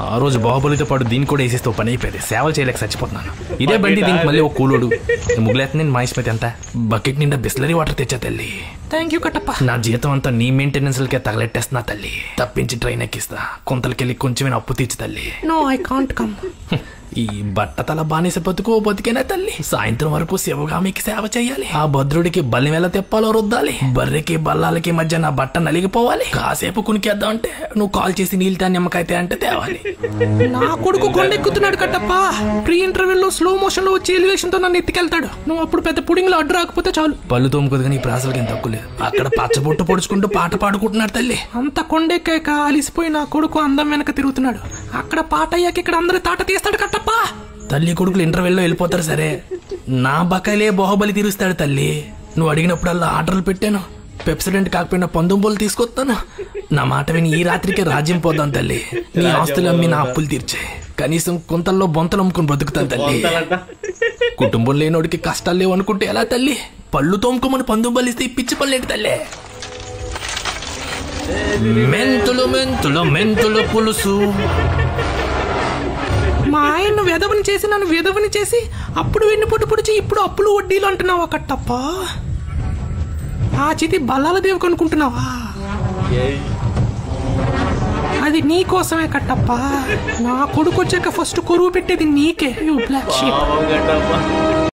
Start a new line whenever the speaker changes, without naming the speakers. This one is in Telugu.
ఆ రోజు బాహుబలితో పాటు దీన్ని కూడా వేసేస్తే పని అయిపోయింది. సేవలు చేయలేక చచ్చిపోతున్నాను. ఇదే బండి దీనికి మళ్ళీ ఒక కూలోడు. ముగ్గులేత నేను మాయిస్మతి అంతా బకెట్ నిండా బిస్లరీ వాటర్ తెచ్చా తల్లి. Thank you Kattappa. నా జీతం అంతా నీ మెయింటెనెన్స్లకే తగలెట్టేస్తున్నా తల్లి. తప్పించి ట్రైన్ ఎక్కిస్తా. కొంతలకెళ్ళి కొంచెమైనా అప్పు తీర్చి తల్లి. No I can't come. ఈ బట్టతల బానిస బతుకు బతికేనా తల్లి. సాయంత్రం వరకు శివగామికి సేవ చెయ్యాలి. ఆ భద్రుడికి బల్లి ఎలా తెప్పాలో రుద్దాలి. బర్రెకి బల్లాలకి మధ్య నా బట్ట నలిగిపోవాలి. కాసేపు కునికేద్దాం అంటే నువ్వు కాల్ చేసి నీళ్ళ నిమ్మకాయ అంటే తేవాలి. నా కొడుకు కొండెక్కుతున్నాడు కట్టప్ప. ప్రీ ఇంటర్వెల్ లో స్లో మోషన్ లో వచ్చి ఎలివేషన్ తో నన్ను ఎత్తికెళ్తాడు. నువ్వు అప్పుడు పెద్ద పుడింగ్ లో అడ్డు రాకపోతే చాలు. పళ్ళు తోముకోదు కానీ ప్రాసలకి ఏం తక్కువ లేదు. అక్కడ పచ్చబొట్టు పొడుచుకుంటూ పాట పాడుకుంటున్నాడు తల్లి. అంత కొండెక్కాక అలిసిపోయి నా కొడుకు అందం వెనక తిరుగుతున్నాడు. అక్కడ పాట అయ్యాక ఇక్కడ అందరూ తాట తీస్తాడు కట్టప్ప. తల్లి కొడుకులు ఇంటర్వెల్లో వెళ్ళిపోతారు సరే, నా బకాయిలే బాహుబలి తీరుస్తాడు తల్లి. నువ్వు అడిగినప్పుడల్లా ఆర్డర్లు పెట్టాను. పెప్సిడెంట్ కాకపోయినా పందుంబోలు తీసుకొస్తాను. నా మాట విని ఈ రాత్రికే రాజ్యం పోదాం తల్లి. నీ ఆస్తులు అమ్మి నా అప్పులు తీర్చే. కనీసం కొంతల్లో బొంతలు అమ్ముకుని బ్రతుకుతాను తల్లి. కుటుంబం లేనోడికి కష్టాలు లేవు అనుకుంటే ఎలా తల్లి? పళ్ళు తోముకోమని పందుంబోలు ఇస్తే పిచ్చి పళ్ళేంటి తల్లి? మెంతులు మెంతులు మెంతులు పులుసు. మా ఆయన్ను వెధవని చేసి నన్ను వెధవని చేసి అప్పుడు వెన్నుపోటు పొడిచి ఇప్పుడు అప్పులు వడ్డీలు అంటున్నావా కట్టప్ప? ఆ చితి బల్లాల దేవు కనుకుంటున్నావా? అది నీ కోసమే కట్టప్ప. నా కొడుకు వచ్చాక ఫస్ట్ కొరువు పెట్టేది నీకే. You black sheep.